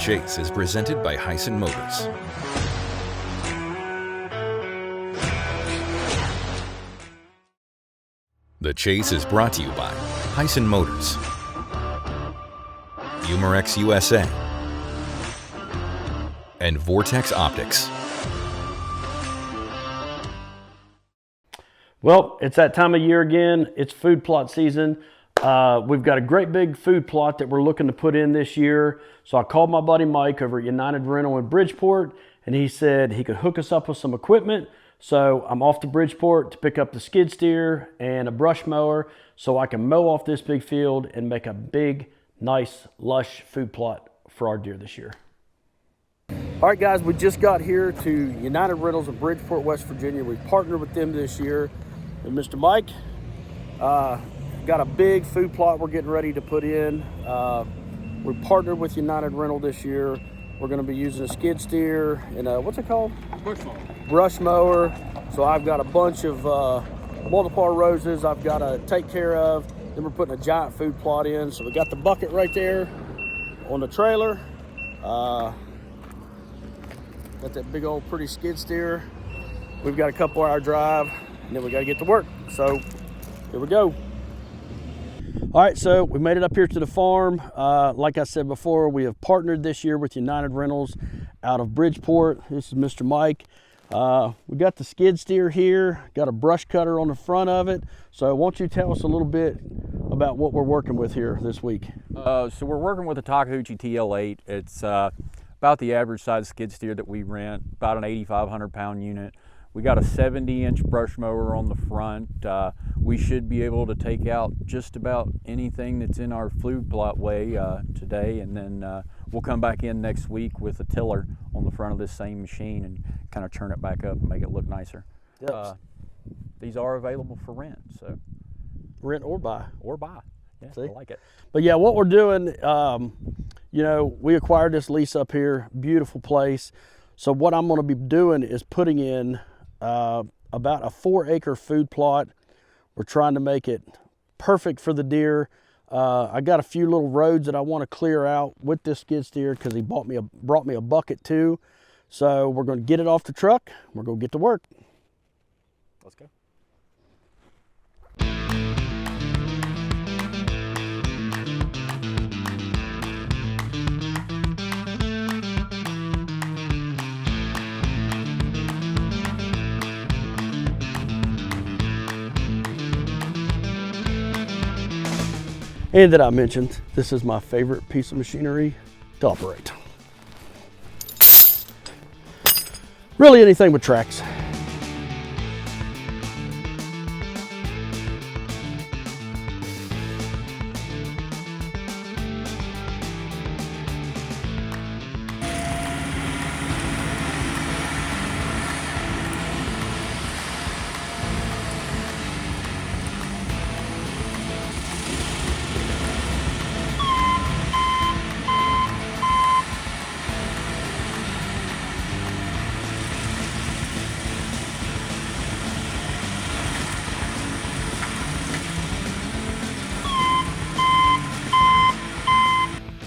Chase is presented by Hyson Motors. The Chase is brought to you by Hyson Motors, Umarex USA, and Vortex Optics. Well, it's that time of year again. It's food plot season. We've got a great big food plot that we're looking to put in this year. So I called my buddy Mike over at United Rental in Bridgeport, and he said he could hook us up with some equipment. So I'm off to Bridgeport to pick up the skid steer and a brush mower so I can mow off this big field and make a big, nice, lush food plot for our deer this year. All right, guys, we just got here to United Rentals in Bridgeport, West Virginia. We've partnered with them this year. And Mr. Mike, got a big food plot we're getting ready to put in. We partnered with United Rental this year. We're going to be using a skid steer and a, what's it called? Brush mower. Brush mower. So I've got a bunch of multiplar roses I've got to take care of. Then we're putting a giant food plot in. So we got the bucket right there on the trailer. Got that big old pretty skid steer. We've got a couple hour drive and then we got to get to work. So here we go. All right, so we made it up here to the farm. Like I said before, we have partnered this year with United Rentals out of Bridgeport. This is Mr. Mike. We got the skid steer here, got a brush cutter on the front of it. So why don't you tell us a little bit about what we're working with here this week? So we're working with a Takeuchi TL8. It's about the average size skid steer that we rent, about an 8,500 pound unit. We got a 70-inch brush mower on the front. We should be able to take out just about anything that's in our food plot way today, and then we'll come back in next week with a tiller on the front of this same machine and kind of turn it back up and make it look nicer. Yep. These are available for rent, so Rent or buy. or buy. Yeah, See? I like it. But yeah, what we're doing, you know, we acquired this lease up here, beautiful place. So what I'm going to be doing is putting in about a 4-acre food plot. We're trying to make it perfect for the deer. I got a few little roads that I want to clear out with this skid steer because he brought me a bucket too. So we're going to get it off the truck. We're going to get to work. Let's go. And that I mentioned, this is my favorite piece of machinery to operate. Really anything with tracks.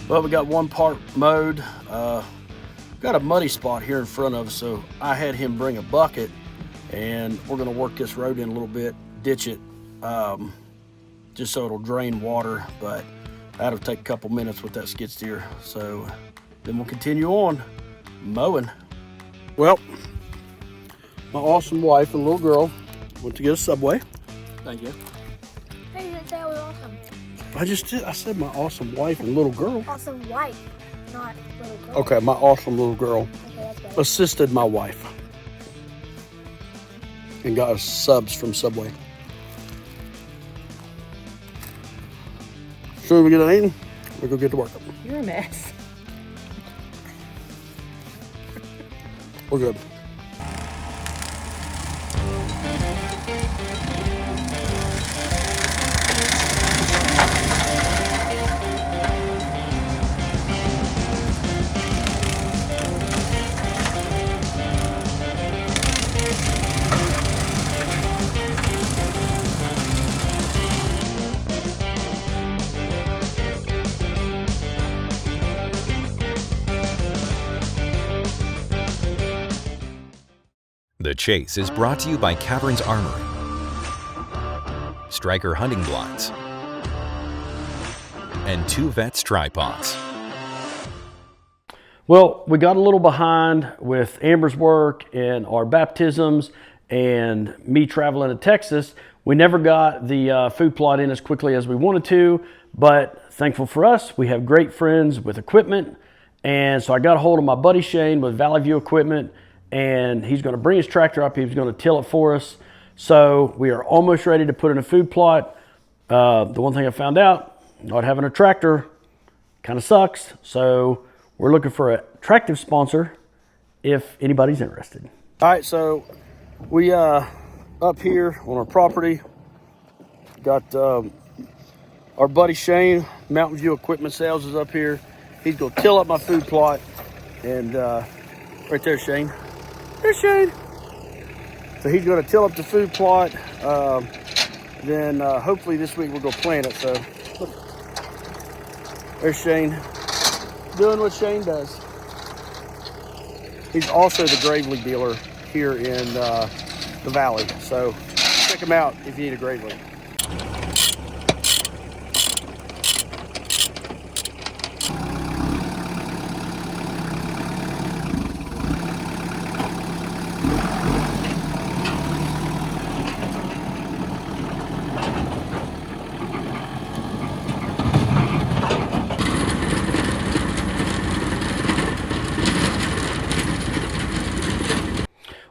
Well, we got one part mowed. Got a muddy spot here in front of us, so I had him bring a bucket, and we're gonna work this road in a little bit, ditch it, just so it'll drain water, but that'll take a couple minutes with that skid steer. So then we'll continue on mowing. Well, my awesome wife and little girl went to get a Subway. Thank you. Hey, you didn't say I was awesome. I just did. I said my awesome wife and little girl. Awesome wife, not little girl. Okay, my awesome little girl Okay, that's better. assisted my wife and got us subs from Subway. As soon as we get done eating, we go get to work. You're a mess. We're good. The Chase is brought to you by Caverns Armory, Striker Hunting Blinds, and Two Vets Tripods. Well, we got a little behind with Amber's work and our baptisms and me traveling to Texas. We never got the food plot in as quickly as we wanted to, but thankful for us, we have great friends with equipment. And so I got a hold of my buddy Shane with Valley View Equipment, and he's going to bring his tractor up. He's going to till it for us. So we are almost ready to put in a food plot. The one thing I found out, not having a tractor kind of sucks. So we're looking for a tractor sponsor if anybody's interested. All right, so we up here on our property got our buddy Shane, Mountain View Equipment Sales, is up here. He's gonna till up my food plot, and right there, Shane. There's Shane. So he's gonna till up the food plot. Then hopefully this week we're gonna plant it. So look, there's Shane doing what Shane does. He's also the Gravely dealer here in the Valley. So check him out if you need a Gravely.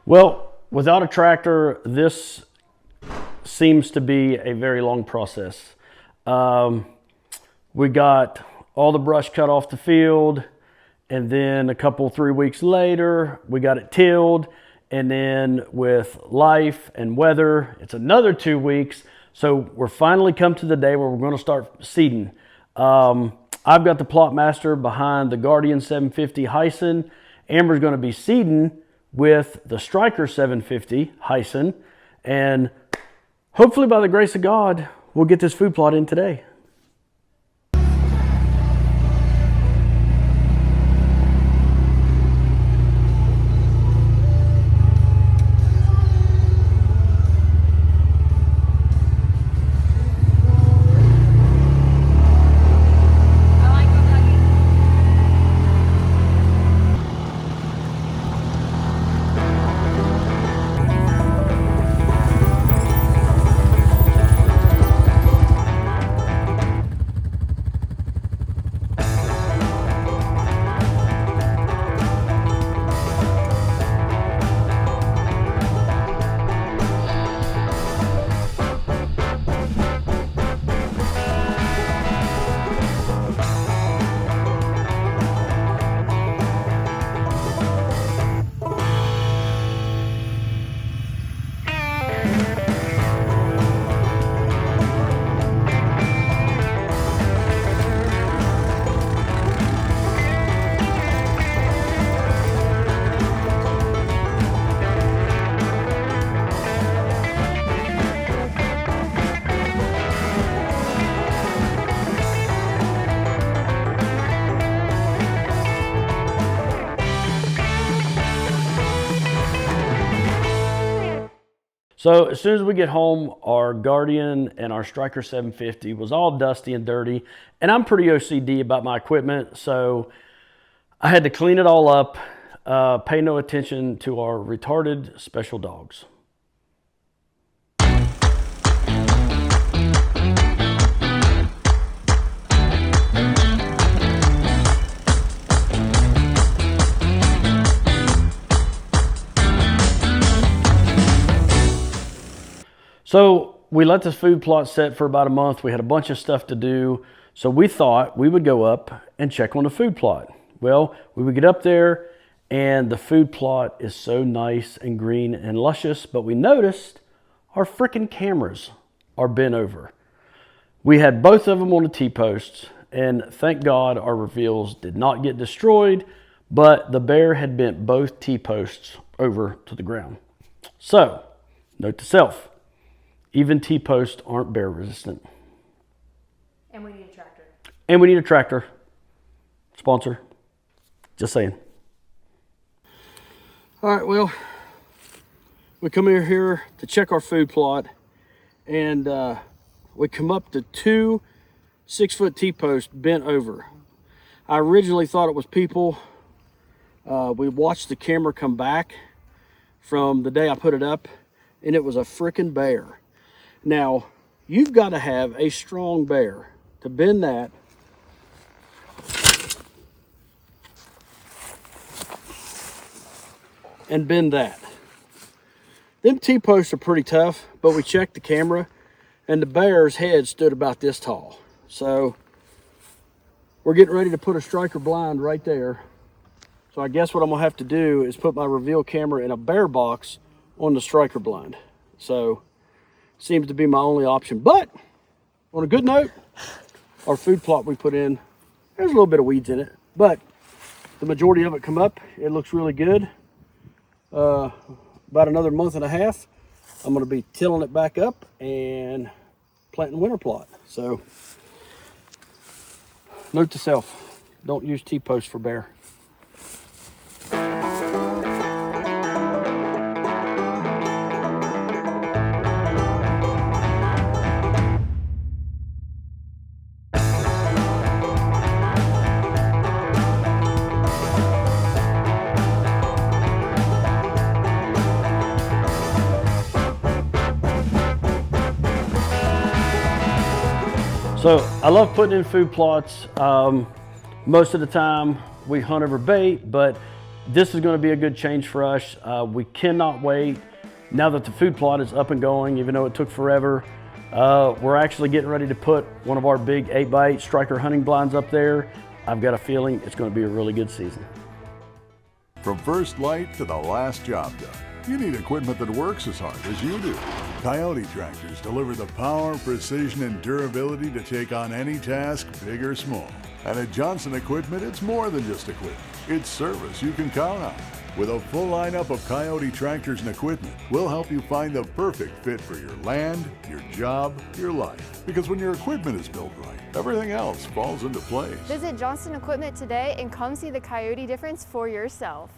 Well, without a tractor, this seems to be a very long process. We got all the brush cut off the field, and then a couple, 3 weeks later, we got it tilled. And then with life and weather, it's another 2 weeks. So we're finally come to the day where we're going to start seeding. I've got the plot master behind the Guardian 750 Hyson. Amber's going to be seeding with the Striker 750 Hyson, and hopefully by the grace of God, we'll get this food plot in today. So as soon as we get home, our Guardian and our Striker 750 was all dusty and dirty, and I'm pretty OCD about my equipment, so I had to clean it all up, pay no attention to our retarded special dogs. So we let this food plot set for about a month. We had a bunch of stuff to do. So we thought we would go up and check on the food plot. Well, we would get up there and the food plot is so nice and green and luscious, but we noticed our freaking cameras are bent over. We had both of them on the T-posts, and thank God our reveals did not get destroyed, but the bear had bent both T-posts over to the ground. So, note to self, even T-posts aren't bear resistant. And we need a tractor. And we need a tractor. Sponsor. Just saying. All right, well, we come in here to check our food plot, and we come up to 2 6-foot T-posts bent over. I originally thought it was people. We watched the camera come back from the day I put it up, and it was a freaking bear. Now, you've got to have a strong bear to bend that and bend that. Them T-posts are pretty tough, but we checked the camera and the bear's head stood about this tall. So we're getting ready to put a striker blind right there. So I guess what I'm gonna have to do is put my reveal camera in a bear box on the striker blind. So seems to be my only option. But on a good note, our food plot we put in, there's a little bit of weeds in it, but the majority of it come up. It looks really good. About another month and a half, I'm going to be tilling it back up and planting winter plot. So, note to self, don't use T-posts for bear. So I love putting in food plots. Most of the time we hunt over bait, but this is going to be a good change for us. We cannot wait. Now that the food plot is up and going, even though it took forever, we're actually getting ready to put one of our big 8x8 striker hunting blinds up there. I've got a feeling it's going to be a really good season. From first light to the last job done, you need equipment that works as hard as you do. Coyote tractors deliver the power, precision, and durability to take on any task, big or small. And at Johnson Equipment, it's more than just equipment. It's service you can count on. With a full lineup of Coyote tractors and equipment, we'll help you find the perfect fit for your land, your job, your life. Because when your equipment is built right, everything else falls into place. Visit Johnson Equipment today and come see the Coyote difference for yourself.